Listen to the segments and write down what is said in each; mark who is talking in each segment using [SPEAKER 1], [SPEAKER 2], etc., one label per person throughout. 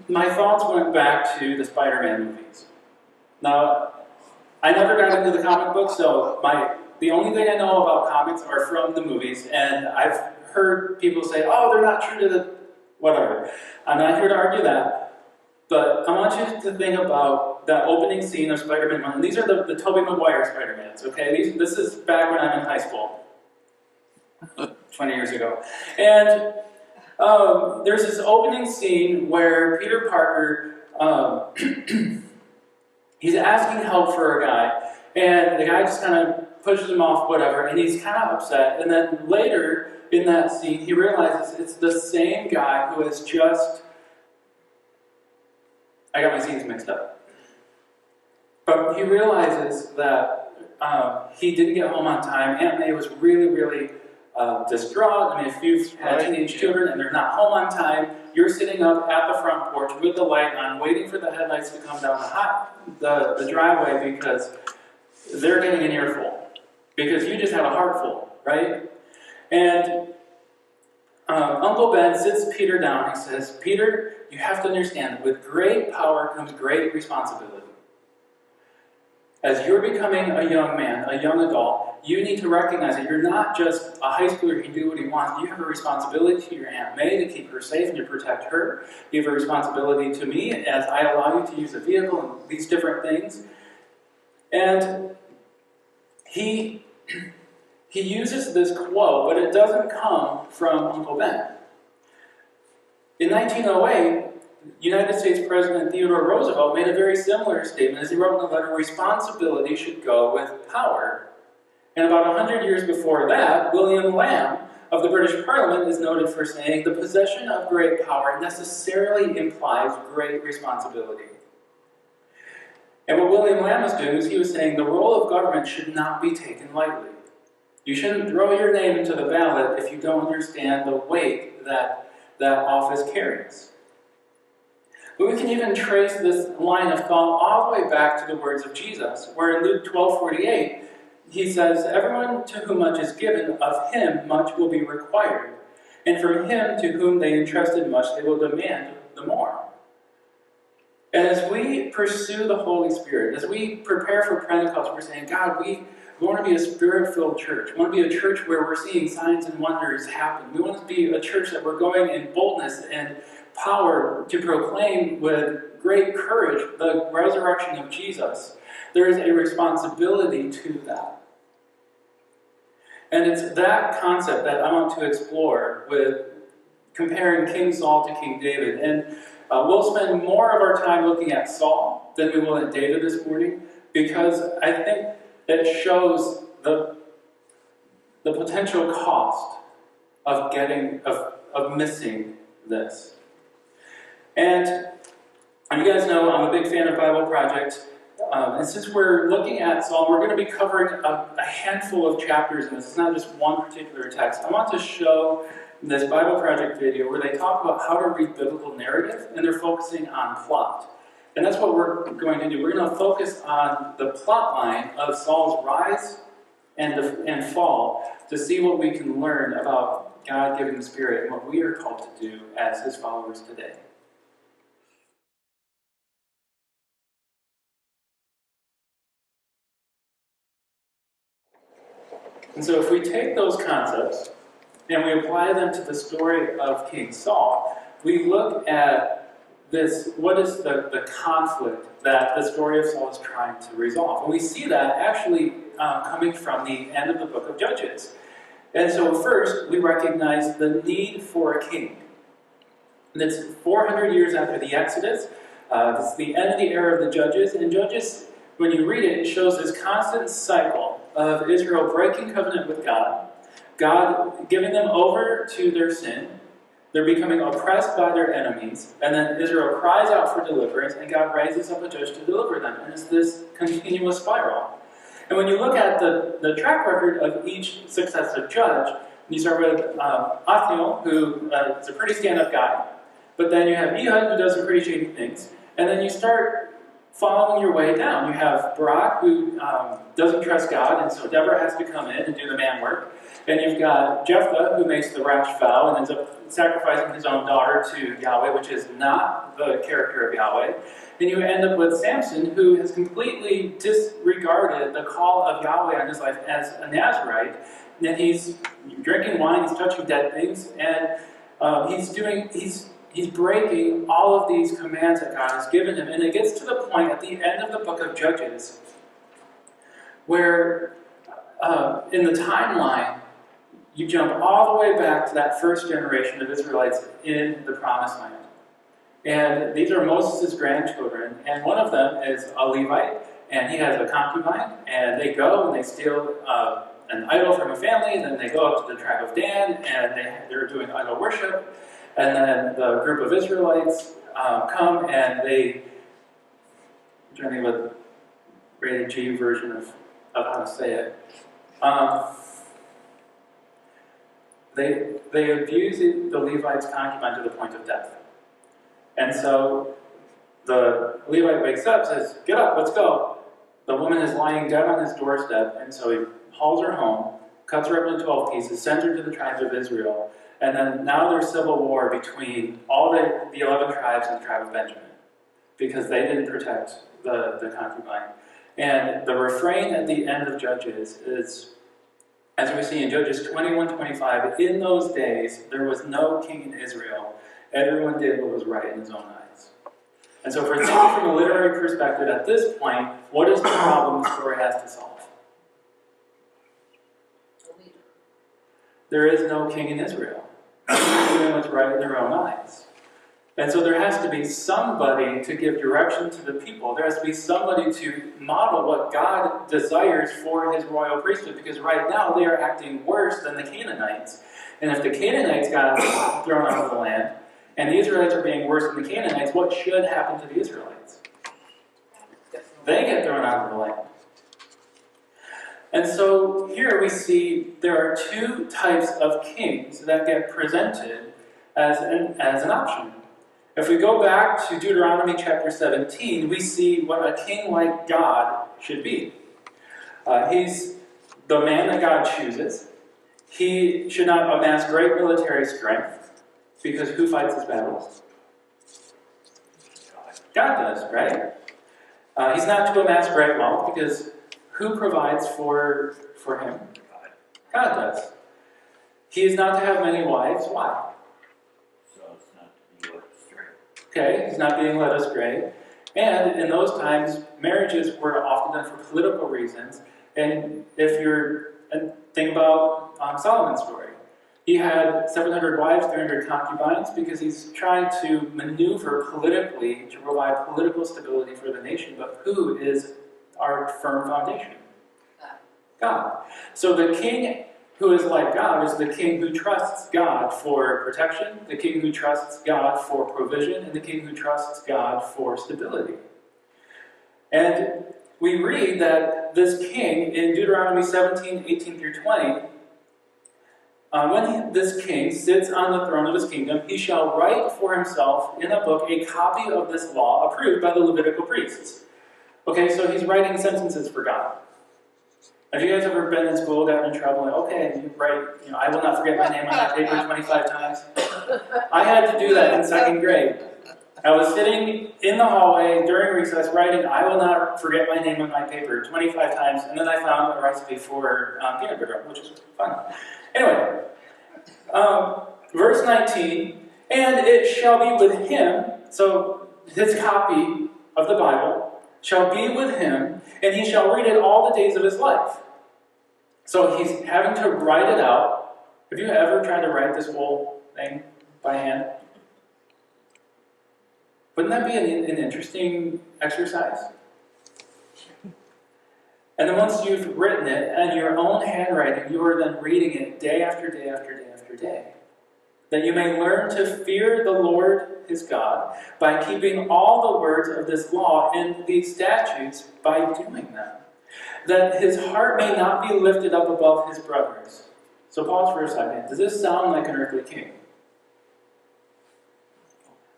[SPEAKER 1] my thoughts went back to the Spider-Man movies. Now, I never got into the comic books, so the only thing I know about comics are from the movies, and I've heard people say, oh, they're not true to the whatever. I'm not here to argue that, but I want you to think about that opening scene of Spider-Man 1. And these are the Tobey Maguire Spider-Mans, okay? This is back when I'm in high school, 20 years ago. And there's this opening scene where Peter Parker, he's asking help for a guy, and the guy just kind of pushes him off, whatever, and he's kind of upset. And then later in that scene, he realizes it's the same guy who has just... I got my scenes mixed up. But he realizes that he didn't get home on time. Aunt May was really, really distraught. I mean, if you've had teenage children and they're not home on time, you're sitting up at the front porch with the light on, waiting for the headlights to come down the driveway because they're getting an earful. Because you just have a heart full, right? And Uncle Ben sits Peter down. He says, Peter, you have to understand that with great power comes great responsibility. As you're becoming a young man, a young adult, you need to recognize that you're not just a high schooler who can do what he wants. You have a responsibility to your Aunt May to keep her safe and to protect her. You have a responsibility to me as I allow you to use a vehicle and these different things. And he uses this quote, but it doesn't come from Uncle Ben. In 1908, United States President Theodore Roosevelt made a very similar statement as he wrote in the letter, responsibility should go with power. And about 100 years before that, William Lamb of the British Parliament is noted for saying, the possession of great power necessarily implies great responsibility. And what William Lamb was doing is he was saying the role of government should not be taken lightly. You shouldn't throw your name into the ballot if you don't understand the weight that that office carries. But we can even trace this line of thought all the way back to the words of Jesus, where in Luke 12:48, he says, everyone to whom much is given, of him much will be required. And from him to whom they entrusted much, they will demand the more. And as we pursue the Holy Spirit, as we prepare for Pentecost, we're saying, God, we want to be a Spirit-filled church. We want to be a church where we're seeing signs and wonders happen. We want to be a church that we're going in boldness and power to proclaim with great courage the resurrection of Jesus. There is a responsibility to that. And it's that concept that I want to explore with comparing King Saul to King David. And we'll spend more of our time looking at Saul than we will at David this morning, because I think it shows the potential cost of missing this. And you guys know I'm a big fan of Bible Project. And since we're looking at Saul, we're going to be covering a handful of chapters in this. It's not just one particular text. I want to show this Bible Project video where they talk about how to read biblical narrative, and they're focusing on plot. And that's what we're going to do. We're going to focus on the plot line of Saul's rise and fall to see what we can learn about God-given Spirit and what we are called to do as His followers today. And so if we take those concepts and we apply them to the story of King Saul, we look at this, what is the conflict that the story of Saul is trying to resolve. And we see that actually coming from the end of the book of Judges. And so first, we recognize the need for a king. And it's 400 years after the Exodus. It's the end of the era of the Judges. And Judges, when you read it, it shows this constant cycle of Israel breaking covenant with God, God giving them over to their sin, they're becoming oppressed by their enemies, and then Israel cries out for deliverance, and God raises up a judge to deliver them. And it's this continuous spiral. And when you look at the track record of each successive judge, you start with Othniel, who is a pretty stand-up guy, but then you have Ehud, who does some pretty shady things, and then you start following your way down. You have Barak, who doesn't trust God, and so Deborah has to come in and do the man work. And you've got Jephthah, who makes the rash vow and ends up sacrificing his own daughter to Yahweh, which is not the character of Yahweh. Then you end up with Samson, who has completely disregarded the call of Yahweh on his life as a Nazirite. And he's drinking wine, he's touching dead things, and he's breaking all of these commands that God has given him. And it gets to the point at the end of the book of Judges where in the timeline, you jump all the way back to that first generation of Israelites in the Promised Land. And these are Moses' grandchildren, and one of them is a Levite, and he has a concubine, and they go and they steal an idol from a family, and then they go up to the tribe of Dan, and they're doing idol worship, and then the group of Israelites come and they, I'm trying to think of a rated G version of how to say it. They abuse the Levite's concubine to the point of death. And so the Levite wakes up, says, "Get up, let's go." The woman is lying dead on his doorstep, and so he hauls her home, cuts her up into 12 pieces, sends her to the tribes of Israel, and then now there's civil war between all the 11 tribes and the tribe of Benjamin, because they didn't protect the concubine. And the refrain at the end of Judges is, as we see in Judges 21:25, in those days there was no king in Israel. Everyone did what was right in his own eyes. And so if we're thinking from a literary perspective at this point, what is the problem the story has to solve? There is no king in Israel. Everyone's doing what's right in their own eyes. And so there has to be somebody to give direction to the people. There has to be somebody to model what God desires for his royal priesthood, because right now they are acting worse than the Canaanites. And if the Canaanites got thrown out of the land, and the Israelites are being worse than the Canaanites, what should happen to the Israelites? They get thrown out of the land. And so here we see there are two types of kings that get presented as an option. If we go back to Deuteronomy chapter 17, we see what a king like God should be. He's the man that God chooses. He should not amass great military strength, because who fights his battles? God does, right? He's not to amass great wealth, because who provides for him? God does. He is not to have many wives. Why?
[SPEAKER 2] So it's not to be led astray.
[SPEAKER 1] Okay, he's not being led astray. And in those times, marriages were often done for political reasons. And think about Solomon's story. He had 700 wives, 300 concubines, because he's trying to maneuver politically to provide political stability for the nation. But who is our firm foundation? God. So the king who is like God is the king who trusts God for protection, the king who trusts God for provision, and the king who trusts God for stability. And we read that this king in Deuteronomy 17:18-20, when this king sits on the throne of his kingdom, he shall write for himself in a book a copy of this law approved by the Levitical priests. Okay, so he's writing sentences for God. Have you guys ever been in school, gotten in trouble, and okay, you write, I will not forget my name on that paper 25 times? I had to do that in second grade. I was sitting in the hallway during recess writing, I will not forget my name on my paper 25 times, and then I found a recipe for peanut butter, which is fun. Anyway, verse 19, and it shall be with him, so his copy of the Bible shall be with him, and he shall read it all the days of his life. So he's having to write it out. Have you ever tried to write this whole thing by hand? Wouldn't that be an interesting exercise? And then once you've written it in your own handwriting, you are then reading it day after day after day after day. That you may learn to fear the Lord his God by keeping all the words of this law and these statutes by doing them. That his heart may not be lifted up above his brothers. So pause for a second. Does this sound like an earthly king?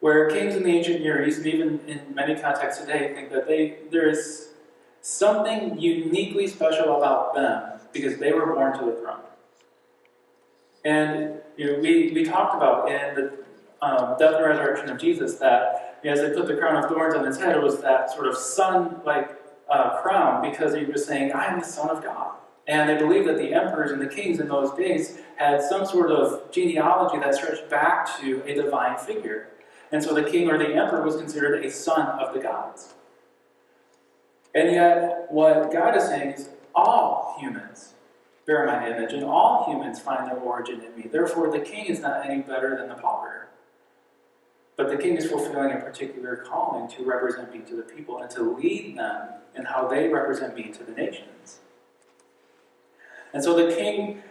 [SPEAKER 1] Where kings in the ancient Near East, and even in many contexts today, think that there is something uniquely special about them because they were born to the throne. And we talked about in the death and resurrection of Jesus that as they put the crown of thorns on his head, it was that sort of sun-like crown because he was saying, I am the Son of God. And they believed that the emperors and the kings in those days had some sort of genealogy that stretched back to a divine figure. And so the king or the emperor was considered a son of the gods. And yet, what God is saying is, all humans bear my image, and all humans find their origin in me. Therefore, the king is not any better than the pauper. But the king is fulfilling a particular calling to represent me to the people and to lead them in how they represent me to the nations. And so the king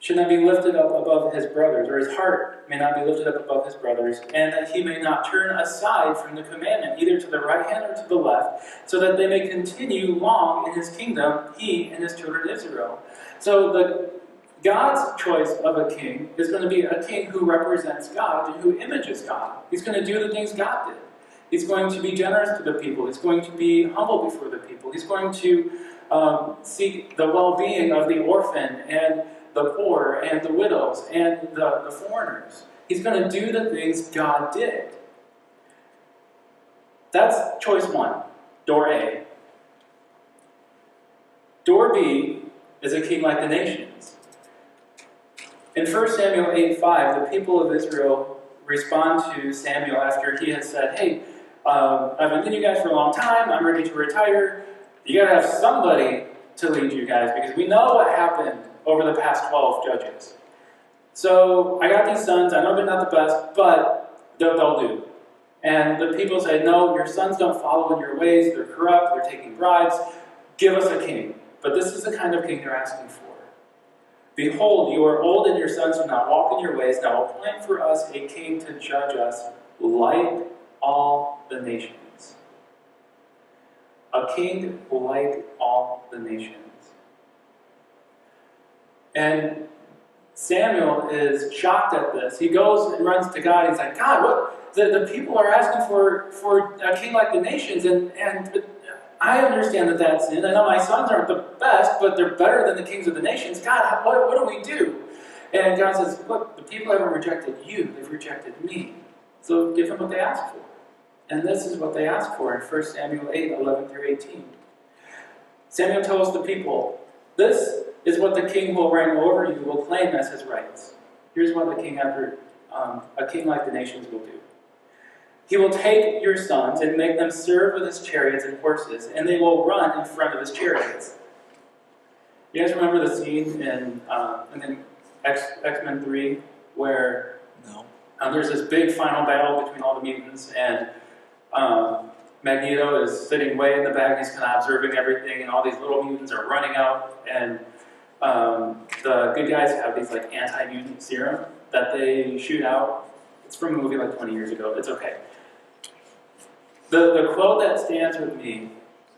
[SPEAKER 1] should not be lifted up above his brothers, or his heart may not be lifted up above his brothers, and that he may not turn aside from the commandment, either to the right hand or to the left, so that they may continue long in his kingdom, he and his children Israel. So God's choice of a king is going to be a king who represents God and who images God. He's going to do the things God did. He's going to be generous to the people. He's going to be humble before the people. He's going to seek the well-being of the orphan and the poor and the widows and the foreigners. He's going to do the things God did. That's choice one, door A. Door B is a king like the nations. In 1 Samuel 8:5, the people of Israel respond to Samuel after he has said, hey, I've been with you guys for a long time, I'm ready to retire. You got to have somebody to lead you guys because we know what happened over the past 12 judges. So I got these sons, I know they're not the best, but they'll do. And the people say, no, your sons don't follow in your ways, they're corrupt, they're taking bribes, give us a king. But this is the kind of king they're asking for. Behold, you are old and your sons do not walk in your ways, now appoint for us a king to judge us like all the nations. A king like all the nations. And Samuel is shocked at this. He goes and runs to God. He's like, God, what? The people are asking for a king like the nations, and I understand that that's sin. I know my sons aren't the best, but they're better than the kings of the nations. God, what do we do? And God says, look, the people haven't rejected you. They've rejected me. So give them what they ask for. And this is what they ask for in 1 Samuel 8:11-18. Samuel tells the people, this is what the king who will reign over you will claim as his rights. Here's what a king like the nations will do. He will take your sons and make them serve with his chariots and horses, and they will run in front of his chariots. You guys remember the scene in X-Men 3 where there's this big final battle between all the mutants, and Magneto is sitting way in the back, he's kind of observing everything, and all these little mutants are running out, and the good guys have these like anti-mutant serum that they shoot out. It's from a movie like 20 years ago, it's okay. The quote that stands with me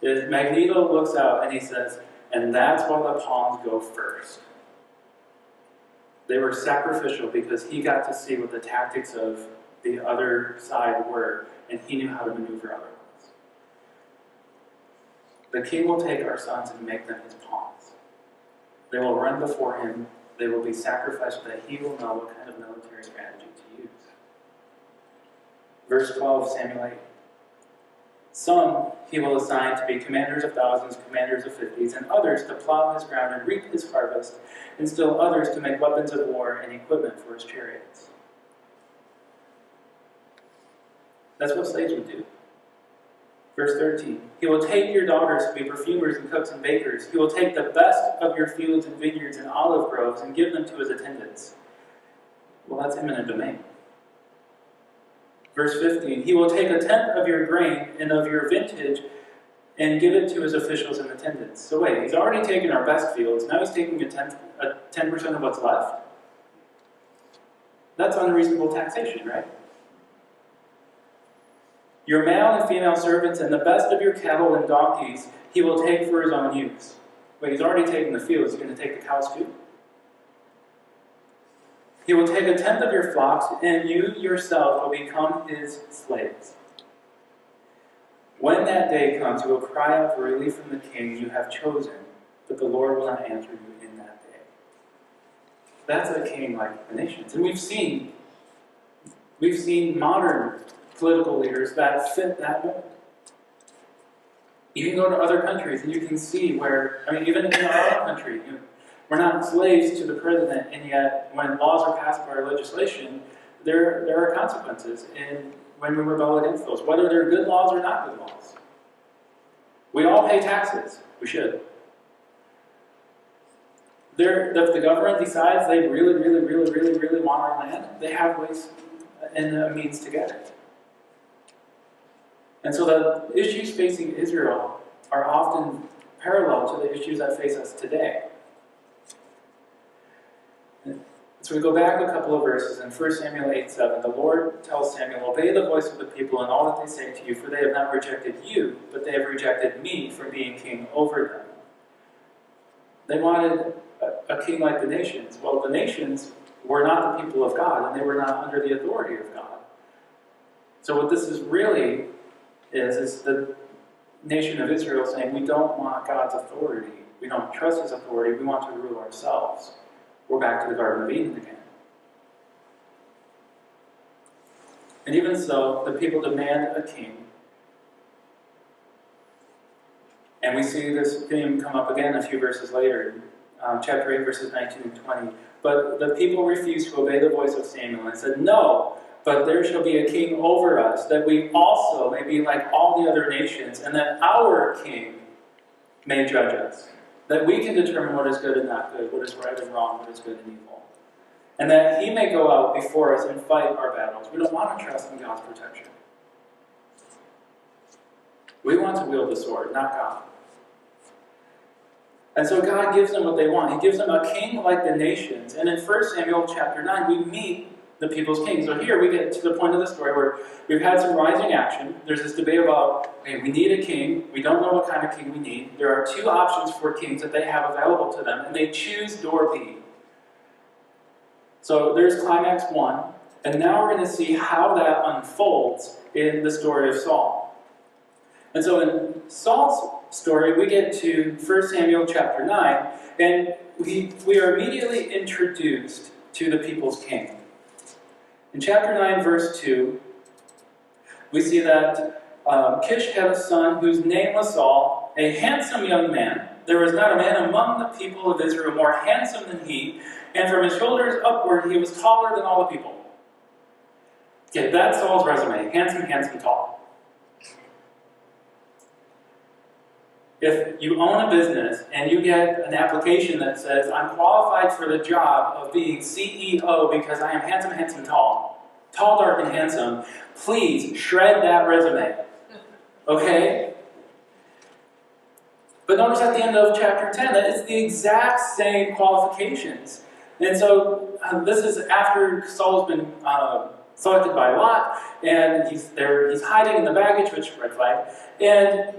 [SPEAKER 1] is Magneto looks out and he says, and that's why the pawns go first. They were sacrificial because he got to see what the tactics of the other side were, and he knew how to maneuver otherwise. The king will take our sons and make them his pawns. They will run before him. They will be sacrificed so that he will know what kind of military strategy to use. Verse 12 of Samuel 8. Some he will assign to be commanders of thousands, commanders of 50s, and others to plow his ground and reap his harvest, and still others to make weapons of war and equipment for his chariots. That's what slaves would do. Verse 13, he will take your daughters to be perfumers and cooks and bakers. He will take the best of your fields and vineyards and olive groves and give them to his attendants. Well, that's eminent domain. Verse 15, he will take a tenth of your grain and of your vintage and give it to his officials and attendants. So wait, he's already taken our best fields, now he's taking 10% of what's left? That's unreasonable taxation, right? Your male and female servants and the best of your cattle and donkeys he will take for his own use. Wait, he's already taken the fields, he's going to take the cows too? He will take a tenth of your flocks, and you yourself will become his slaves. When that day comes, you will cry out for relief from the king you have chosen, but the Lord will not answer you in that day. That's a king like the nations. And we've seen modern political leaders that fit that mold. You can go to other countries and you can see where, even in our own country, we're not slaves to the president, and yet when laws are passed by our legislation, there are consequences when we rebel against those, whether they're good laws or not good laws. We all pay taxes. We should. If the government decides they really, really, really, really, really want our land, they have ways and a means to get it. And so the issues facing Israel are often parallel to the issues that face us today. So we go back a couple of verses. In 1 Samuel 8:7, the Lord tells Samuel, "Obey the voice of the people in all that they say to you, for they have not rejected you, but they have rejected me from being king over them." They wanted a king like the nations. Well, the nations were not the people of God, and they were not under the authority of God. So what this is really is the nation of Israel saying, we don't want God's authority. We don't trust his authority. We want to rule ourselves. We're back to the Garden of Eden again. And even so, the people demand a king. And we see this theme come up again a few verses later, chapter 8, verses 19 and 20. But the people refused to obey the voice of Samuel and said, "No, but there shall be a king over us, that we also may be like all the other nations, and that our king may judge us. That we can determine what is good and not good, what is right and wrong, what is good and evil. And that he may go out before us and fight our battles." We don't want to trust in God's protection. We want to wield the sword, not God. And so God gives them what they want. He gives them a king like the nations. And in 1 Samuel chapter 9, we meet the people's king. So here we get to the point of the story where we've had some rising action. There's this debate about, okay, we need a king. We don't know what kind of king we need. There are two options for kings that they have available to them, and they choose door B. So there's climax 1, and now we're going to see how that unfolds in the story of Saul. And so in Saul's story, we get to 1 Samuel chapter 9, and we are immediately introduced to the people's king. In chapter 9, verse 2, we see that Kish had a son whose name was Saul, a handsome young man. There was not a man among the people of Israel more handsome than he, and from his shoulders upward he was taller than all the people. Okay, that's Saul's resume. Handsome, handsome, tall. If you own a business and you get an application that says, "I'm qualified for the job of being CEO because I am handsome, handsome, tall, dark, and handsome," please shred that resume. Okay? But notice at the end of chapter 10 that it's the exact same qualifications. And so this is after Saul's been selected by Lot, and he's hiding in the baggage, which red flag, and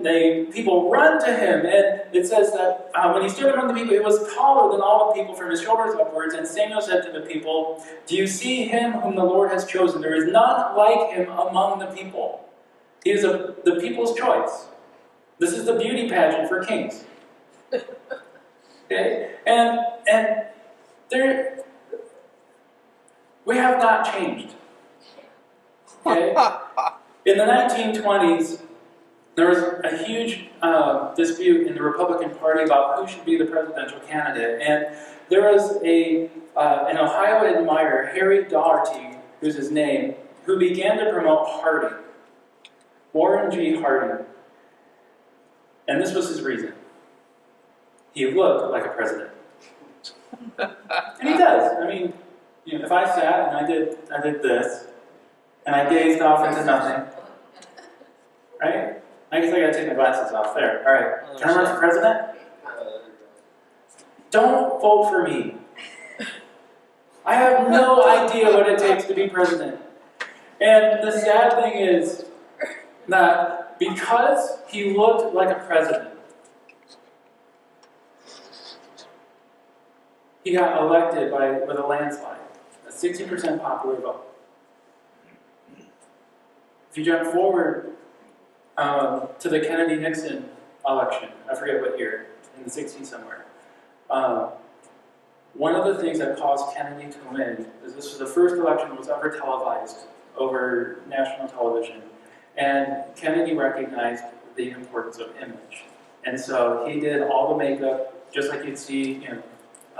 [SPEAKER 1] people run to him, and it says that when he stood among the people, he was taller than all the people from his shoulders upwards, and Samuel said to the people, "Do you see him whom the Lord has chosen? There is none like him among the people." He is the people's choice. This is the beauty pageant for kings. Okay? And we have not changed. Okay? In the 1920s, there was a huge dispute in the Republican Party about who should be the presidential candidate. And there was an Ohio admirer, Harry Daugherty, who's his name, who began to promote Harding, Warren G. Harding. And this was his reason. He looked like a president. And he does. I mean, if I sat and I did this, and I gazed off into nothing, right? I guess I gotta take my glasses off there. All right, can I run for president? Don't vote for me. I have no idea what it takes to be president. And the sad thing is that because he looked like a president, he got elected with a landslide, a 60% popular vote. If you jump forward to the Kennedy-Nixon election, I forget what year, in the 60s somewhere, one of the things that caused Kennedy to win is this was the first election that was ever televised over national television. And Kennedy recognized the importance of image. And so he did all the makeup, just like you'd see,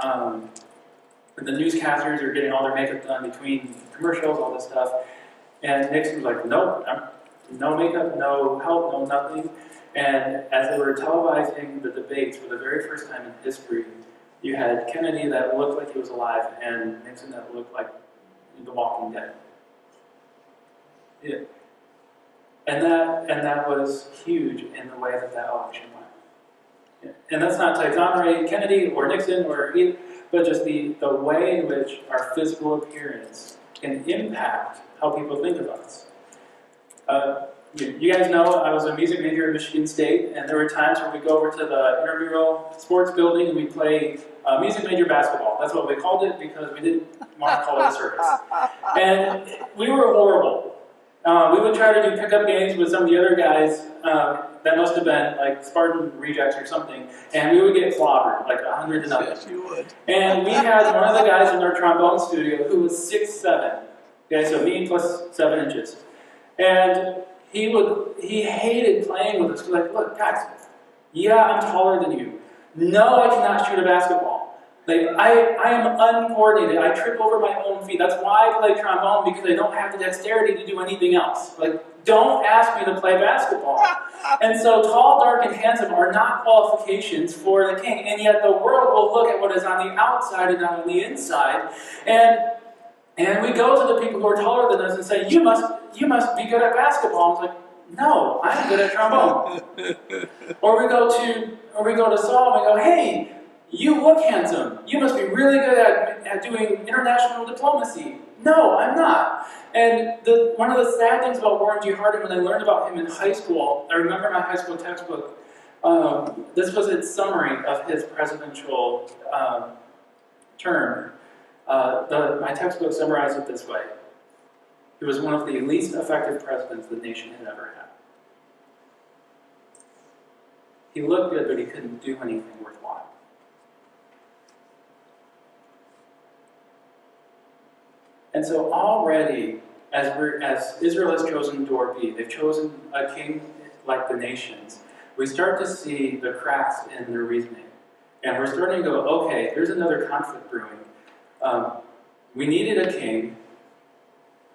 [SPEAKER 1] the newscasters are getting all their makeup done between commercials, all this stuff. And Nixon was like, nope, no makeup, no help, no nothing. And as they were televising the debates for the very first time in history, you had Kennedy that looked like he was alive and Nixon that looked like The Walking Dead. Yeah. And that was huge in the way that election went. Yeah. And that's not to exonerate Kennedy or Nixon or either, but just the way in which our physical appearance can impact how people think of us. You guys know I was a music major at Michigan State, and there were times when we'd go over to the intramural sports building and we'd play music major basketball. That's what we called it because we didn't want to call it a circus. And we were horrible. We would try to do pickup games with some of the other guys that must have been like Spartan rejects or something, and we would get clobbered, like 100 to nothing.
[SPEAKER 3] Yes, you would.
[SPEAKER 1] And we had one of the guys in our trombone studio who was 6'7". Okay, so me plus 7 inches. And he hated playing with us. He was like, look, guys, yeah, I'm taller than you. No, I cannot shoot a basketball. Like, I am uncoordinated. I trip over my own feet. That's why I play trombone, because I don't have the dexterity to do anything else. Like, don't ask me to play basketball. And so tall, dark, and handsome are not qualifications for the king. And yet the world will look at what is on the outside and not on the inside. And we go to the people who are taller than us and say, you must be good at basketball. I'm like, no, I'm good at trombone. Or we go to Saul and we go, hey, you look handsome. You must be really good at doing international diplomacy. No, I'm not. And one of the sad things about Warren G. Harding, when I learned about him in high school, I remember my high school textbook, this was its summary of his presidential term. My textbook summarized it this way. He was one of the least effective presidents the nation had ever had. He looked good, but he couldn't do anything worthwhile. And so already, as Israel has chosen Door B, they've chosen a king like the nations, we start to see the cracks in their reasoning. And we're starting to go, okay, there's another conflict brewing. We needed a king.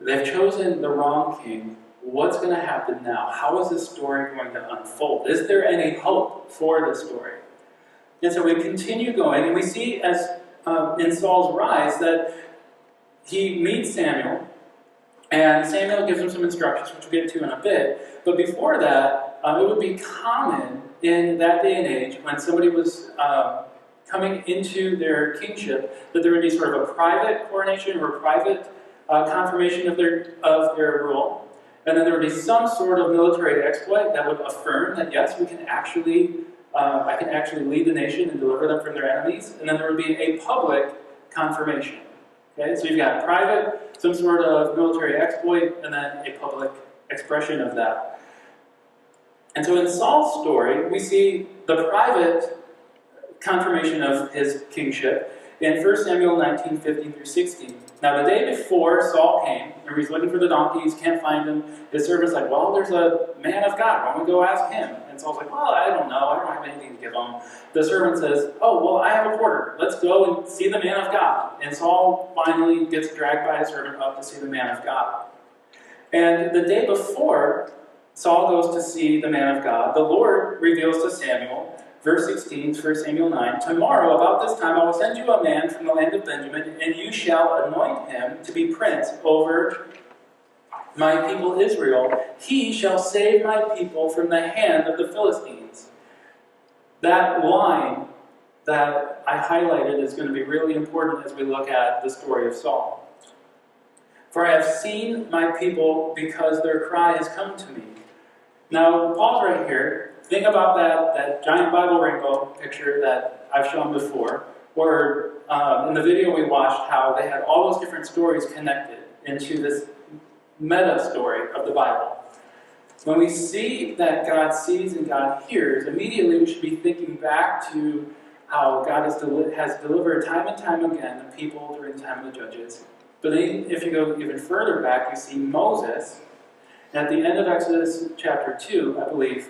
[SPEAKER 1] They've chosen the wrong king. What's going to happen now? How is this story going to unfold? Is there any hope for this story? And so we continue going, and we see as in Saul's rise that he meets Samuel, and Samuel gives him some instructions, which we'll get to in a bit. But before that, it would be common in that day and age when somebody was coming into their kingship, that there would be sort of a private coronation or a private confirmation of their rule, and then there would be some sort of military exploit that would affirm that yes, we can actually, I can actually lead the nation and deliver them from their enemies, and then there would be a public confirmation. Okay, so you've got private, some sort of military exploit, and then a public expression of that. And so in Saul's story, we see the private confirmation of his kingship in 1 Samuel 19, 15 through 16. Now the day before Saul came, and he's looking for the donkeys, can't find them, his servant's like, well, there's a man of God, why don't we go ask him? And Saul's like, well, I don't know, I don't have anything to give him. The servant says, oh, well, I have a porter, let's go and see the man of God. And Saul finally gets dragged by his servant up to see the man of God. And the day before Saul goes to see the man of God, the Lord reveals to Samuel, verse 16, 1 Samuel 9, tomorrow about this time I will send you a man from the land of Benjamin, and you shall anoint him to be prince over my people Israel. He shall save my people from the hand of the Philistines. That line that I highlighted is going to be really important as we look at the story of Saul. For I have seen my people because their cry has come to me. Now, pause right here. Think about that giant Bible rainbow picture that I've shown before, where in the video we watched how they had all those different stories connected into this meta story of the Bible. When we see that God sees and God hears, immediately we should be thinking back to how God has delivered time and time again the people during the time of the judges. But then if you go even further back, you see Moses. And at the end of Exodus chapter 2, I believe,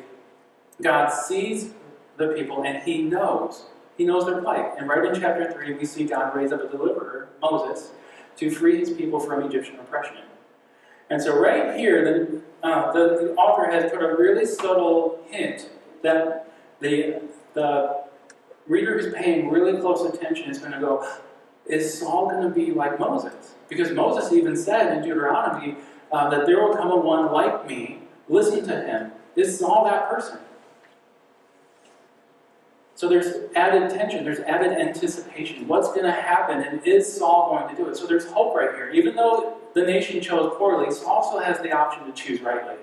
[SPEAKER 1] God sees the people and he knows. He knows their plight. And right in chapter 3, we see God raise up a deliverer, Moses, to free his people from Egyptian oppression. And so right here, the author has put a really subtle hint that the reader who's paying really close attention is going to go, is Saul going to be like Moses? Because Moses even said in Deuteronomy that there will come a one like me, listen to him. Is Saul that person? So there's added tension, there's added anticipation. What's going to happen, and is Saul going to do it? So there's hope right here. Even though the nation chose poorly, Saul also has the option to choose rightly.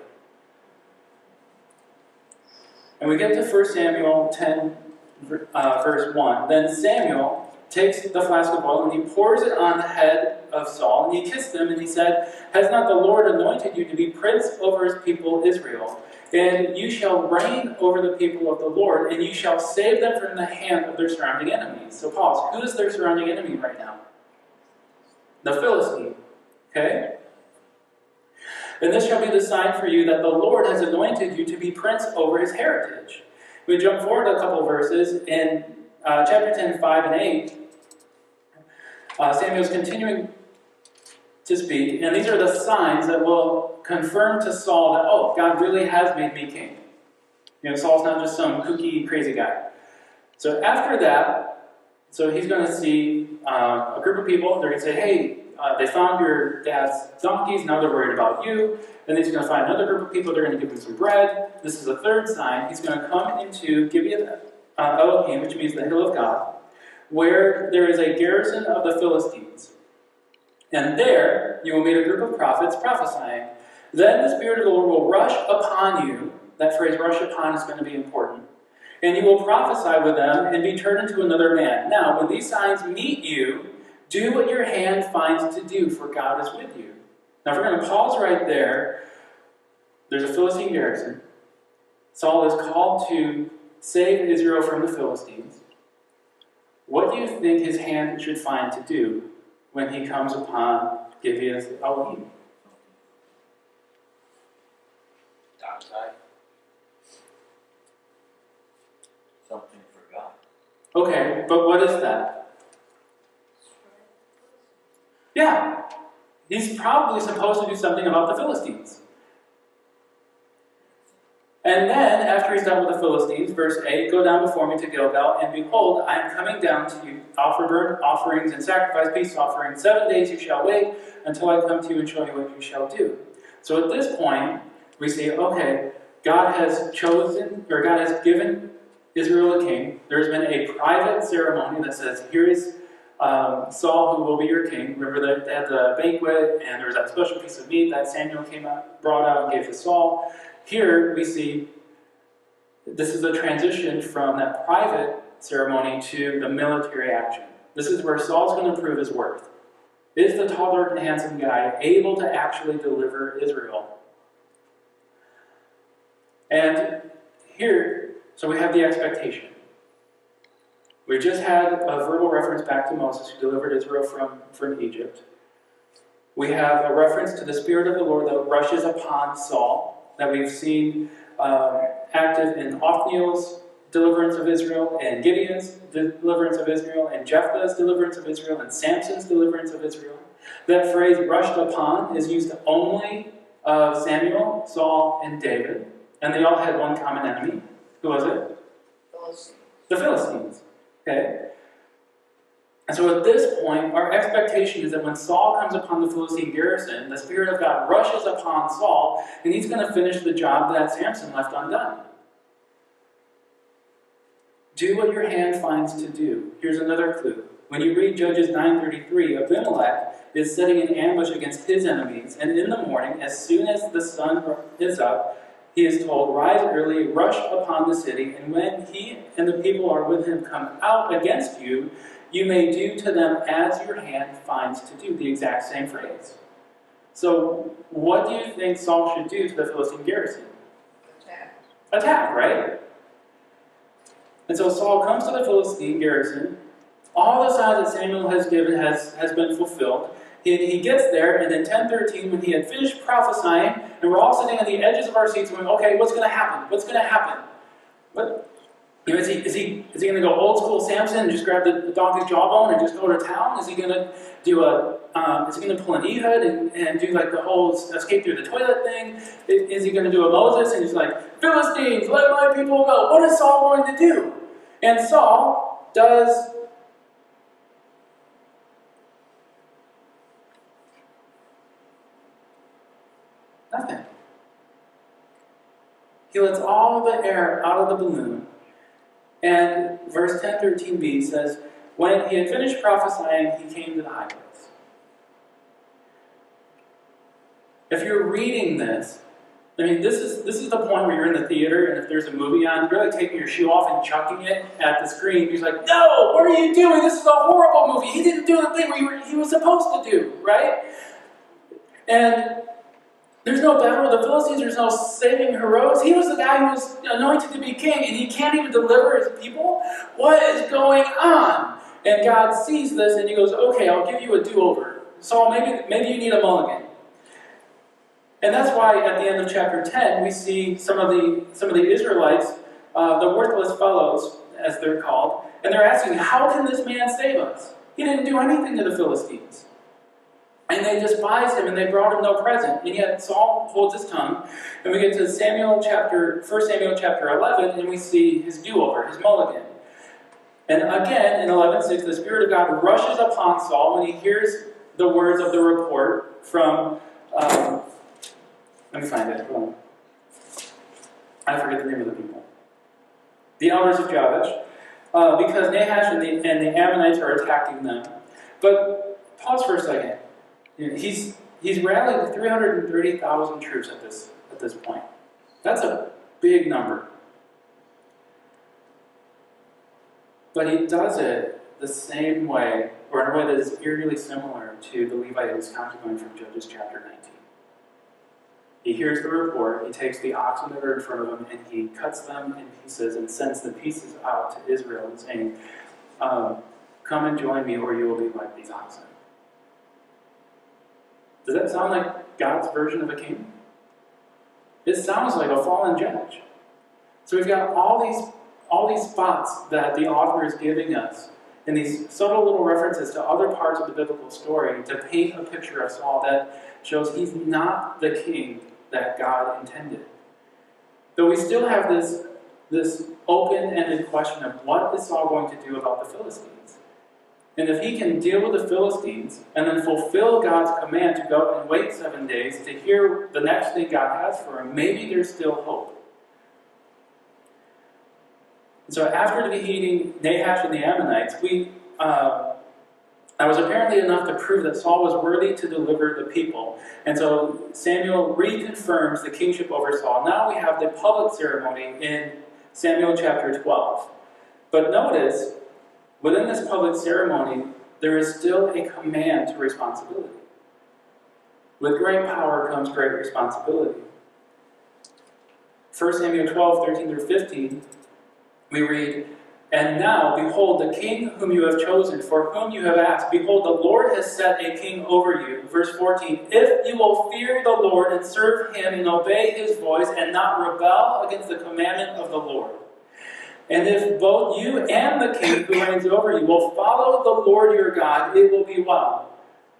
[SPEAKER 1] And we get to 1 Samuel 10, verse 1. Then Samuel takes the flask of oil and he pours it on the head of Saul, and he kissed him, and he said, "Has not the Lord anointed you to be prince over his people Israel? And you shall reign over the people of the Lord, and you shall save them from the hand of their surrounding enemies." So pause. Who is their surrounding enemy right now? The Philistine. Okay? "And this shall be the sign for you that the Lord has anointed you to be prince over his heritage." We jump forward a couple verses. In chapter 10, 5 and 8, Samuel's continuing to speak, and these are the signs that will confirm to Saul that, oh, God really has made me king. Saul's not just some kooky, crazy guy. So after that, so he's going to see a group of people. They're going to say, hey, they found your dad's donkeys, now they're worried about you. And then he's going to find another group of people, they're going to give him some bread. This is the third sign. He's going to come into Gibeon Elohim, which means the hill of God, where there is a garrison of the Philistines. And there you will meet a group of prophets prophesying. Then the Spirit of the Lord will rush upon you. That phrase, rush upon, is going to be important. And you will prophesy with them and be turned into another man. Now, when these signs meet you, do what your hand finds to do, for God is with you. Now, if we're going to pause right there, there's a Philistine garrison. Saul is called to save Israel from the Philistines. What do you think his hand should find to do when he comes upon Gibeon Elohim?
[SPEAKER 2] Outside. Something for God.
[SPEAKER 1] Okay, but what is that? Yeah, he's probably supposed to do something about the Philistines. And then, after he's done with the Philistines, verse 8, "Go down before me to Gilgal, and behold, I am coming down to you, offer burnt offerings and sacrifice peace offerings. 7 days you shall wait, until I come to you and show you what you shall do." So at this point, we see, okay, God has chosen, or God has given Israel a king. There's been a private ceremony that says, here is Saul, who will be your king. Remember that they had the banquet, and there was that special piece of meat that Samuel brought out and gave to Saul. Here we see this is the transition from that private ceremony to the military action. This is where Saul's going to prove his worth. Is the tall, dark, and handsome guy able to actually deliver Israel? And here, so we have the expectation. We just had a verbal reference back to Moses, who delivered Israel from Egypt. We have a reference to the Spirit of the Lord that rushes upon Saul, that we've seen active in Othniel's deliverance of Israel, and Gideon's deliverance of Israel, and Jephthah's deliverance of Israel, and Samson's deliverance of Israel. That phrase, rushed upon, is used only of Samuel, Saul, and David. And they all had one common enemy. Who was it?
[SPEAKER 3] Philistines.
[SPEAKER 1] The Philistines. Okay? And so at this point, our expectation is that when Saul comes upon the Philistine garrison, the Spirit of God rushes upon Saul, and he's going to finish the job that Samson left undone. Do what your hand finds to do. Here's another clue. When you read Judges 9:33, Abimelech is setting an ambush against his enemies, and in the morning, as soon as the sun is up, he is told, "Rise early, rush upon the city, and when he and the people are with him come out against you, you may do to them as your hand finds to do." The exact same phrase. So, what do you think Saul should do to the Philistine garrison?
[SPEAKER 3] Attack.
[SPEAKER 1] Attack, right? And so Saul comes to the Philistine garrison. All the signs that Samuel has given has been fulfilled. He gets there, and in 10:13, when he had finished prophesying, and we're all sitting on the edges of our seats going, okay, what's going to happen? What's going to happen? What? You know, is he going to go old school Samson and just grab the donkey's jawbone and just go to town? Is he going to do is he going to pull an Ehud and do like the whole escape through the toilet thing? Is he going to do a Moses and he's like, Philistines, let my people go? What is Saul going to do? And Saul does nothing. He lets all the air out of the balloon. And verse 10:13b says, when he had finished prophesying, he came to the high place. If you're reading this, I mean, this is the point where you're in the theater, and if there's a movie on, you're like taking your shoe off and chucking it at the screen. He's like, no, what are you doing? This is a horrible movie. He didn't do the thing he was supposed to do, right? And there's no battle with the Philistines. There's no saving heroics. He was the guy who was anointed to be king, and he can't even deliver his people? What is going on? And God sees this, and he goes, okay, I'll give you a do-over. Saul, maybe you need a mulligan. And that's why at the end of chapter 10, we see some of the Israelites, the worthless fellows, as they're called, and they're asking, how can this man save us? He didn't do anything to the Philistines. And they despise him, and they brought him no present. And yet Saul holds his tongue, and we get to 1 Samuel chapter 11, and we see his do-over, his mulligan. And again, in 11:6, the Spirit of God rushes upon Saul when he hears the words of the report from, let me find it, hold on. I forget the name of the people. The elders of Jabesh, because Nahash and the Ammonites are attacking them. But pause for a second. He's rallied 330,000 troops at this point. That's a big number. But he does it the same way, or in a way that is eerily similar to the Levite who was concubine from Judges chapter 19. He hears the report, he takes the oxen that are in front of him, and he cuts them in pieces and sends the pieces out to Israel, saying, come and join me, or you will be like these oxen. Does that sound like God's version of a king? It sounds like a fallen judge. So we've got all these spots that the author is giving us, and these subtle little references to other parts of the biblical story to paint a picture of Saul that shows he's not the king that God intended. But we still have this open-ended question of what is Saul going to do about the Philistines? And if he can deal with the Philistines and then fulfill God's command to go and wait 7 days to hear the next thing God has for him, maybe there's still hope. And so after defeating Nahash and the Ammonites, that was apparently enough to prove that Saul was worthy to deliver the people. And so Samuel reconfirms the kingship over Saul. Now we have the public ceremony in Samuel chapter 12. But notice, within this public ceremony, there is still a command to responsibility. With great power comes great responsibility. 1 Samuel 12:13-15, we read, and now, behold, the king whom you have chosen, for whom you have asked, behold, the Lord has set a king over you. Verse 14, if you will fear the Lord and serve him and obey his voice and not rebel against the commandment of the Lord. And if both you and the king who reigns over you will follow the Lord your God, it will be well.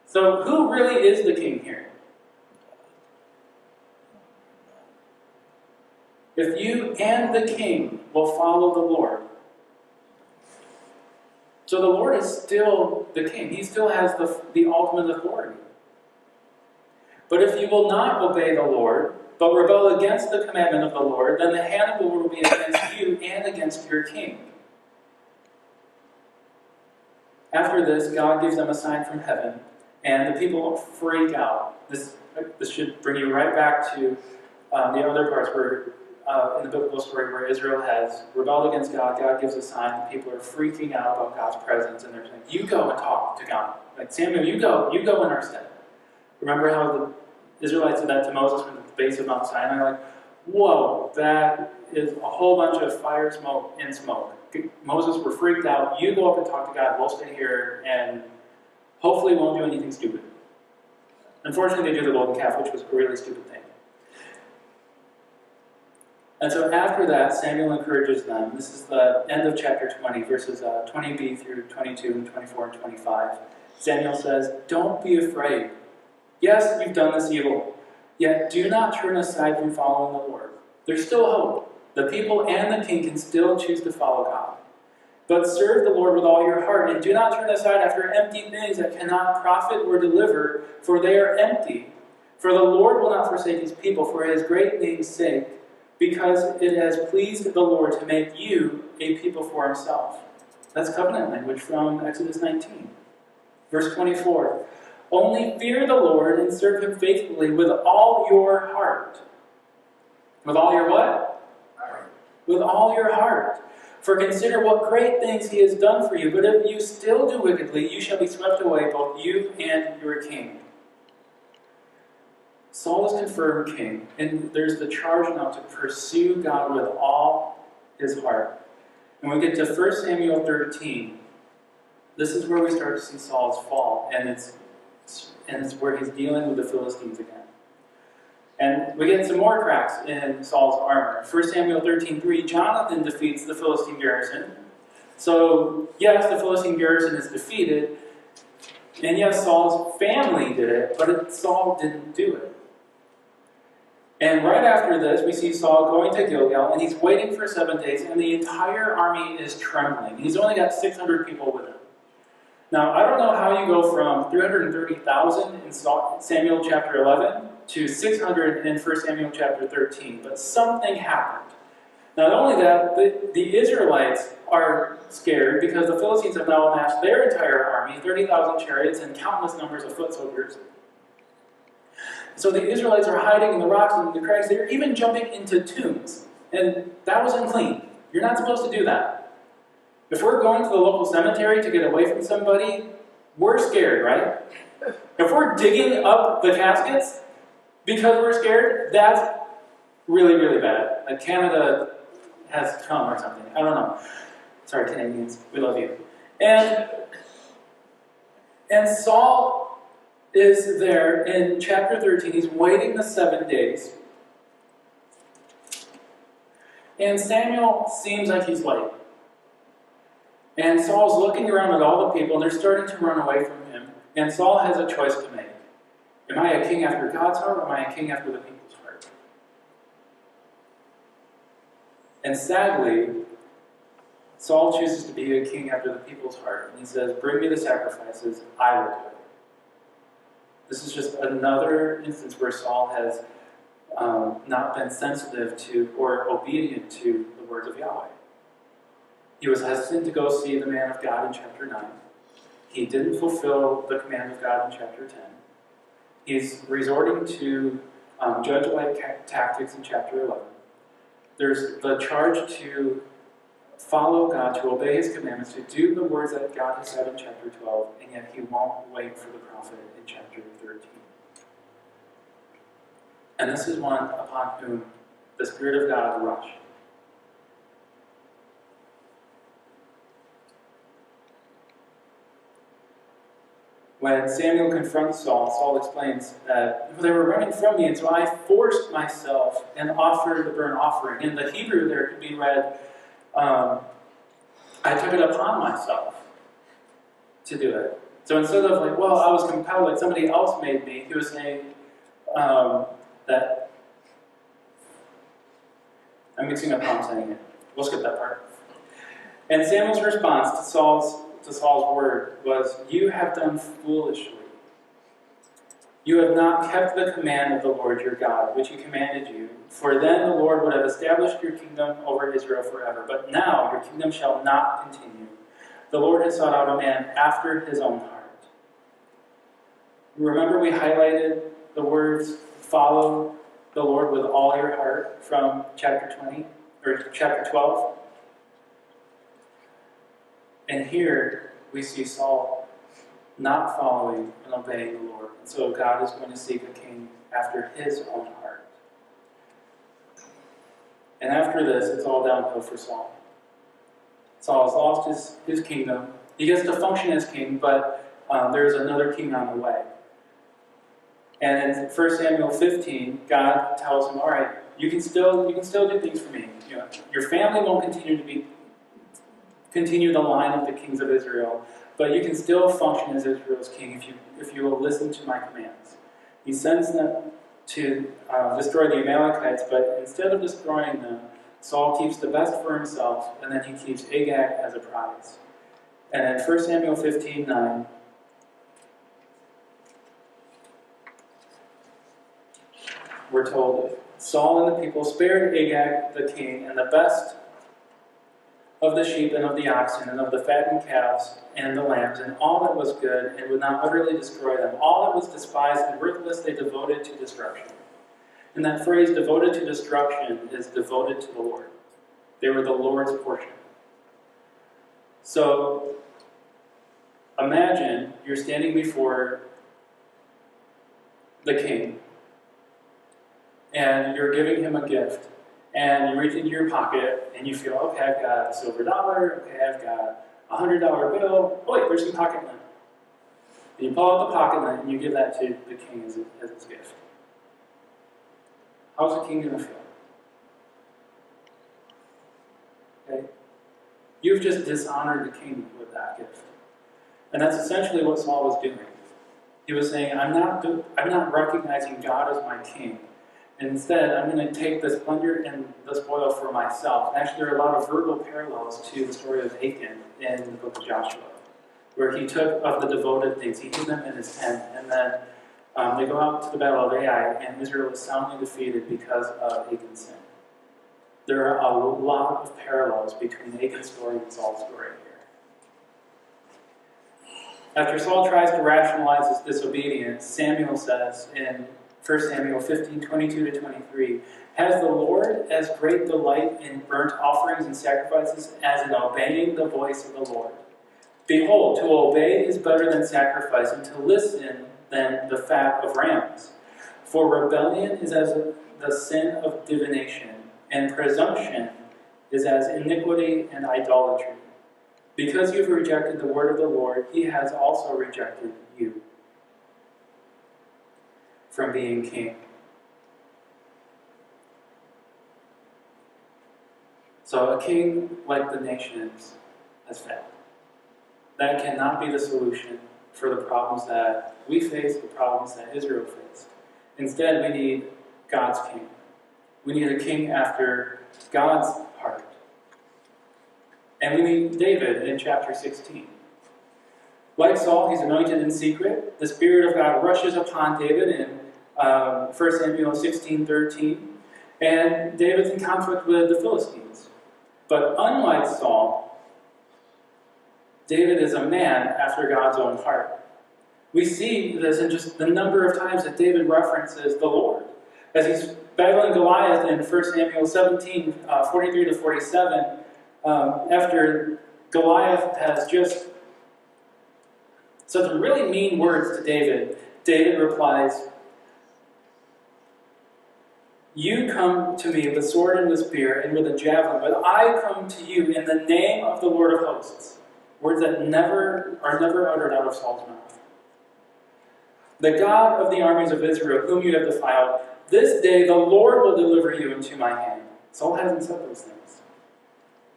[SPEAKER 1] So who really is the king here? If you and the king will follow the Lord. So the Lord is still the king. He still has the ultimate authority. But if you will not obey the Lord, but rebel against the commandment of the Lord, then the hand of the Lord will be against you and against your king. After this, God gives them a sign from heaven, and the people freak out. This should bring you right back to the other parts where, in the biblical story where Israel has rebelled against God. God gives a sign, the people are freaking out about God's presence, and they're saying, you go and talk to God. Like, Samuel, you go in our stead. Remember how the Israelites did that to Moses when at the base of Mount Sinai? Like, whoa, that is a whole bunch of fire, smoke, and smoke. Moses were freaked out. You go up and talk to God. We'll stay here and hopefully won't do anything stupid. Unfortunately, they do the golden calf, which was a really stupid thing. And so after that, Samuel encourages them. This is the end of chapter 20, verses 20b through 22 and 24 and 25. Samuel says, "Don't be afraid. Yes, you've done this evil, yet do not turn aside from following the Lord. There's still hope. The people and the king can still choose to follow God. But serve the Lord with all your heart, and do not turn aside after empty things that cannot profit or deliver, for they are empty. For the Lord will not forsake his people for his great name's sake, because it has pleased the Lord to make you a people for himself." That's covenant language from Exodus 19. Verse 24. "Only fear the Lord and serve him faithfully with all your heart." With all your what?
[SPEAKER 2] Heart.
[SPEAKER 1] With all your heart. "For consider what great things he has done for you. But if you still do wickedly, you shall be swept away, both you and your king." Saul is confirmed king, and there's the charge now to pursue God with all his heart. And we get to 1 Samuel 13. This is where we start to see Saul's fall, and it's where he's dealing with the Philistines again. And we get some more cracks in Saul's armor. 1 Samuel 13:3, Jonathan defeats the Philistine garrison. So, yes, the Philistine garrison is defeated, and yes, Saul's family did it, but Saul didn't do it. And right after this, we see Saul going to Gilgal, and he's waiting for 7 days, and the entire army is trembling. He's only got 600 people with him. Now, I don't know how you go from 330,000 in Samuel chapter 11 to 600 in 1 Samuel chapter 13, but something happened. Not only that, the Israelites are scared because the Philistines have now amassed their entire army, 30,000 chariots and countless numbers of foot soldiers. So the Israelites are hiding in the rocks and the crags. They're even jumping into tombs, and that was unclean. You're not supposed to do that. If we're going to the local cemetery to get away from somebody, we're scared, right? If we're digging up the caskets because we're scared, that's really, really bad. Like Canada has come or something. I don't know. Sorry, Canadians. We love you. And Saul is there in chapter 13. He's waiting the 7 days. And Samuel seems like he's late. And Saul's looking around at all the people, and they're starting to run away from him. And Saul has a choice to make. Am I a king after God's heart, or am I a king after the people's heart? And sadly, Saul chooses to be a king after the people's heart. And he says, "Bring me the sacrifices, I will do it." This is just another instance where Saul has not been sensitive to or obedient to the words of Yahweh. He was hesitant to go see the man of God in chapter 9. He didn't fulfill the command of God in chapter 10. He's resorting to judge-like tactics in chapter 11. There's the charge to follow God, to obey his commandments, to do the words that God has said in chapter 12, and yet he won't wait for the prophet in chapter 13. And this is one upon whom the Spirit of God rushed. When Samuel confronts Saul, Saul explains that they were running from me, and so I forced myself and offered the burnt offering. In the Hebrew, there could be read, I took it upon myself to do it. So instead of like, well, I was compelled, like somebody else made me, he was saying that, I'm mixing up how I'm saying it. We'll skip that part. And Samuel's response to Saul's word was, "You have done foolishly. You have not kept the command of the Lord your God, which he commanded you. For then the Lord would have established your kingdom over Israel forever. But now your kingdom shall not continue. The Lord has sought out a man after his own heart." Remember we highlighted the words, "Follow the Lord with all your heart" from chapter 20, or chapter 12. And here we see Saul not following and obeying the Lord. And so God is going to seek a king after his own heart. And after this, it's all downhill for Saul. Saul has lost his kingdom. He gets to function as king, but there's another king on the way. And in 1 Samuel 15, God tells him, all right, you can still do things for me. You know, your family won't continue the line of the kings of Israel, but you can still function as Israel's king if you will listen to my commands. He sends them to destroy the Amalekites, but instead of destroying them, Saul keeps the best for himself, and then he keeps Agag as a prize. And in 1 Samuel 15:9, we're told, Saul and the people spared Agag the king and the best of the sheep and of the oxen and of the fattened calves and the lambs and all that was good, and would not utterly destroy them. All that was despised and worthless they devoted to destruction. And that phrase, devoted to destruction, is devoted to the Lord. They were the Lord's portion. So, imagine you're standing before the king, and you're giving him a gift, and you reach into your pocket, and you feel, okay, I've got a silver dollar, okay, I've got a $100 bill, oh wait, there's some pocket money. And you pull out the pocket money, and you give that to the king as his gift. How's the king going to feel? Okay? You've just dishonored the king with that gift. And that's essentially what Saul was doing. He was saying, I'm not recognizing God as my king. And instead, I'm going to take the splendor and the spoil for myself. Actually, there are a lot of verbal parallels to the story of Achan in the book of Joshua, where he took of the devoted things, he hid them in his tent, and then they go out to the battle of Ai, and Israel is soundly defeated because of Achan's sin. There are a lot of parallels between Achan's story and Saul's story here. After Saul tries to rationalize his disobedience, Samuel says in 1 Samuel 15:22-23, has the Lord as great delight in burnt offerings and sacrifices as in obeying the voice of the Lord? Behold, to obey is better than sacrifice, and to listen than the fat of rams. For rebellion is as the sin of divination, and presumption is as iniquity and idolatry. Because you've rejected the word of the Lord, he has also rejected you from being king. So a king like the nations has failed. That cannot be the solution for the problems that we face, the problems that Israel faced. Instead, we need God's king. We need a king after God's heart. And we need David in chapter 16. Like Saul, he's anointed in secret. The Spirit of God rushes upon David in 1 Samuel 16:13. And David's in conflict with the Philistines. But unlike Saul, David is a man after God's own heart. We see this in just the number of times that David references the Lord. As he's battling Goliath in 1 Samuel 17, 43-47, after Goliath has just said some really mean words to David, David replies, you come to me with sword and with spear and with a javelin, but I come to you in the name of the Lord of hosts. Words that are never uttered out of Saul's mouth. The God of the armies of Israel, whom you have defiled, this day the Lord will deliver you into my hand. Saul hasn't said those things.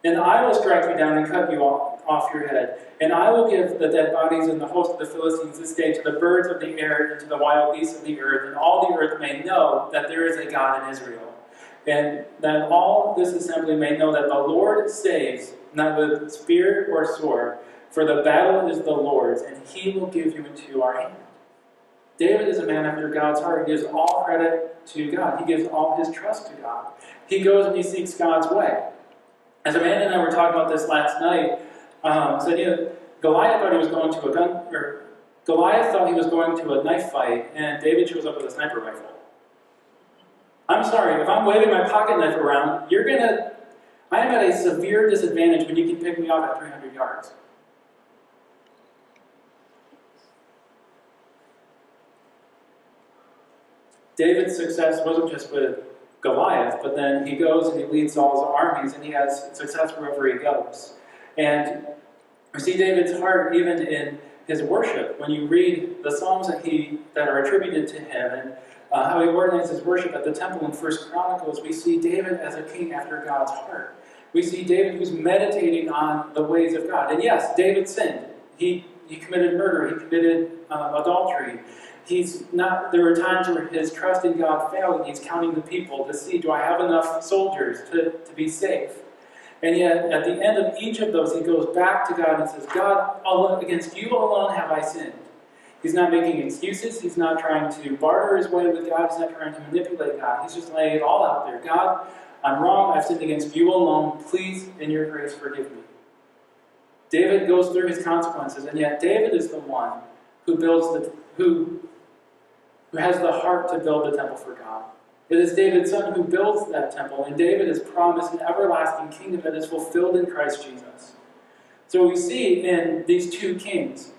[SPEAKER 1] And I will strike you down and cut you off your head. And I will give the dead bodies and the host of the Philistines this day to the birds of the air and to the wild beasts of the earth, and all the earth may know that there is a God in Israel. And that all this assembly may know that the Lord saves, not with spear or sword, for the battle is the Lord's, and he will give you into our hand. David is a man after God's heart. He gives all credit to God. He gives all his trust to God. He goes and he seeks God's way. As Amanda and I were talking about this last night, Goliath thought he was going to Goliath thought he was going to a knife fight, and David shows up with a sniper rifle. I'm sorry, if I'm waving my pocket knife around, I am at a severe disadvantage when you can pick me off at 300 yards. David's success wasn't just with Goliath, but then he goes and he leads Saul's armies and he has success wherever he goes. And we see David's heart even in his worship. When you read the Psalms that are attributed to him and how he organizes worship at the temple in 1 Chronicles, we see David as a king after God's heart. We see David who's meditating on the ways of God. And yes, David sinned. He committed murder. He committed adultery. There were times where his trust in God failed, and he's counting the people to see, do I have enough soldiers to be safe? And yet, at the end of each of those, he goes back to God and says, God, against you alone have I sinned. He's not making excuses. He's not trying to barter his way with God. He's not trying to manipulate God. He's just laying it all out there. God, I'm wrong. I've sinned against you alone. Please, in your grace, forgive me. David goes through his consequences, and yet David is the one who has the heart to build the temple for God. It is David's son who builds that temple, and David is promised an everlasting kingdom that is fulfilled in Christ Jesus. So we see in these two kings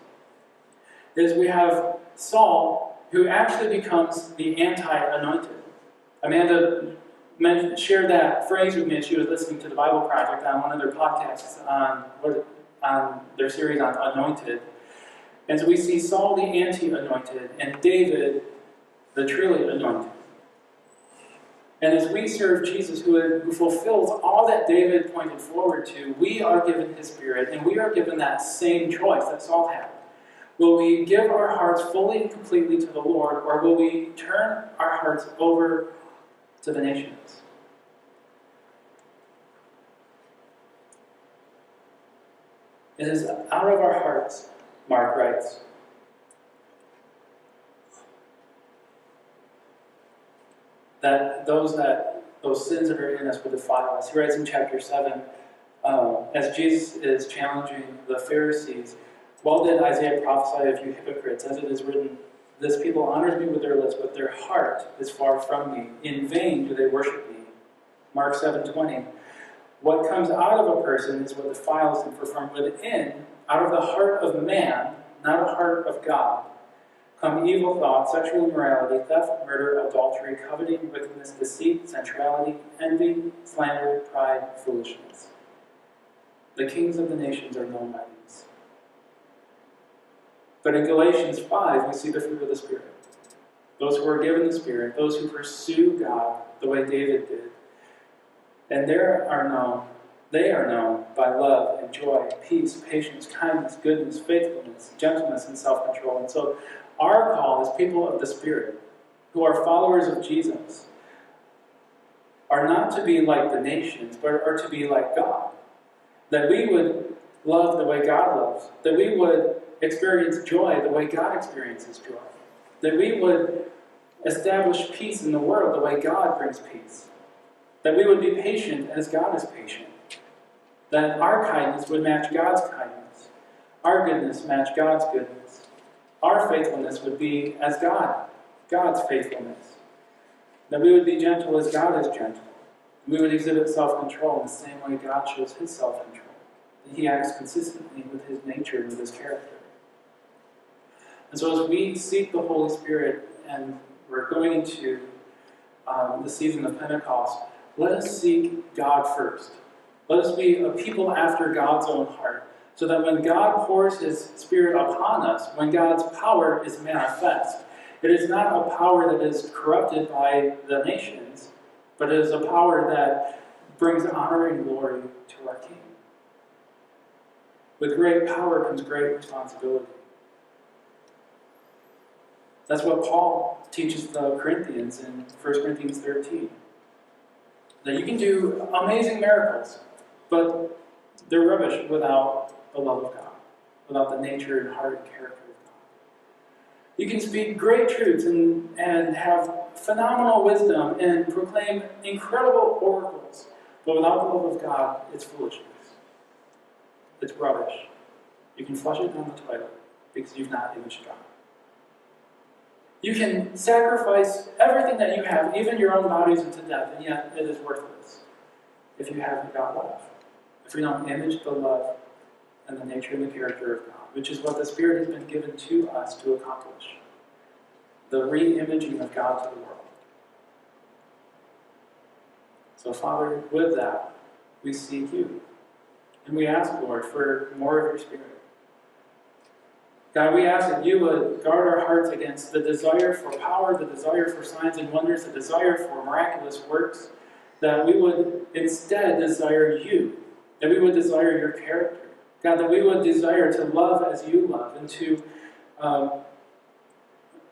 [SPEAKER 1] is we have Saul, who actually becomes the Anti-Anointed. Amanda shared that phrase with me as she was listening to the Bible Project on one of their podcasts on their series on Anointed. And so we see Saul the Anti-Anointed and David the truly Anointed. And as we serve Jesus, who fulfills all that David pointed forward to, we are given his Spirit, and we are given that same choice that Saul had. Will we give our hearts fully and completely to the Lord, or will we turn our hearts over to the nations? It is out of our hearts, Mark writes, that those sins that are in us will defile us. He writes in chapter 7, as Jesus is challenging the Pharisees, well did Isaiah prophesy of you hypocrites, as it is written, this people honors me with their lips, but their heart is far from me. In vain do they worship me. Mark 7:20. What comes out of a person is what defiles him, for from within, out of the heart of man, not the heart of God, come evil thoughts, sexual immorality, theft, murder, adultery, coveting, wickedness, deceit, sensuality, envy, slander, pride, foolishness. The kings of the nations are known by these. But in Galatians 5, we see the fruit of the Spirit. Those who are given the Spirit, those who pursue God the way David did. And they are known by love and joy, peace, patience, kindness, goodness, faithfulness, gentleness, and self-control. And so our call as people of the Spirit, who are followers of Jesus, are not to be like the nations, but are to be like God. That we would love the way God loves. That we would experience joy the way God experiences joy. That we would establish peace in the world the way God brings peace. That we would be patient as God is patient. That our kindness would match God's kindness. Our goodness match God's goodness. Our faithfulness would be as God's faithfulness. That we would be gentle as God is gentle. We would exhibit self-control in the same way God shows his self-control. That he acts consistently with his nature and with his character. And so as we seek the Holy Spirit, and we're going into the season of Pentecost, let us seek God first. Let us be a people after God's own heart, so that when God pours his Spirit upon us, when God's power is manifest, it is not a power that is corrupted by the nations, but it is a power that brings honor and glory to our King. With great power comes great responsibility. That's what Paul teaches the Corinthians in 1 Corinthians 13. That you can do amazing miracles, but they're rubbish without the love of God, without the nature and heart and character of God. You can speak great truths and have phenomenal wisdom and proclaim incredible oracles, but without the love of God, it's foolishness. It's rubbish. You can flush it down the toilet because you've not imaged God. You can sacrifice everything that you have, even your own bodies, into death, and yet it is worthless if you haven't got love. If we don't image the love and the nature and the character of God, which is what the Spirit has been given to us to accomplish. The re-imaging of God to the world. So, Father, with that, we seek you. And we ask, Lord, for more of your Spirit. God, we ask that you would guard our hearts against the desire for power, the desire for signs and wonders, the desire for miraculous works, that we would instead desire you, that we would desire your character. God, that we would desire to love as you love, and to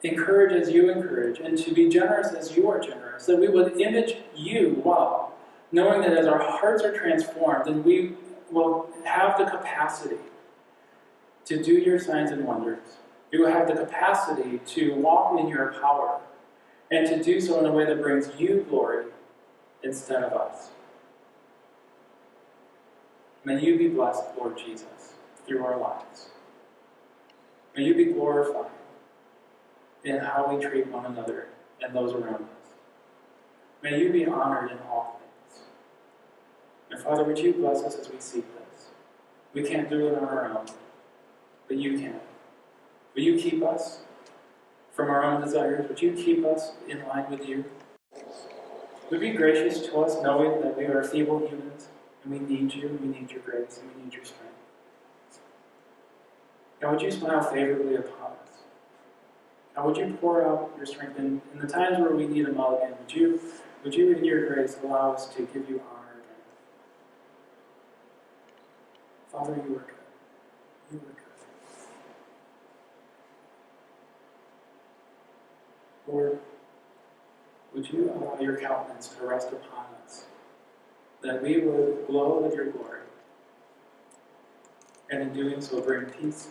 [SPEAKER 1] encourage as you encourage, and to be generous as you are generous, that we would image you well, knowing that as our hearts are transformed, then we will have the capacity to do your signs and wonders. We will have the capacity to walk in your power, and to do so in a way that brings you glory instead of us. May you be blessed, Lord Jesus, through our lives. May you be glorified in how we treat one another and those around us. May you be honored in all things. And Father, would you bless us as we seek this? We can't do it on our own, but you can. Will you keep us from our own desires? Would you keep us in line with you? Would you be gracious to us, knowing that we are feeble humans, and we need you, we need your grace, and we need your strength? God, would you smile favorably upon us? God, would you pour out your strength in the times where we need a mulligan? Would you, in your grace, allow us to give you honor again? Father, you are good. You are good. Lord, would you allow your countenance to rest upon us, that we would glow with your glory, and in doing so bring peace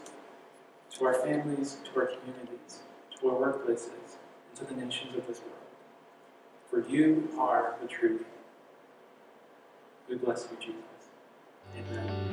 [SPEAKER 1] to our families, to our communities, to our workplaces, and to the nations of this world. For you are the true King. We bless you, Jesus. Amen.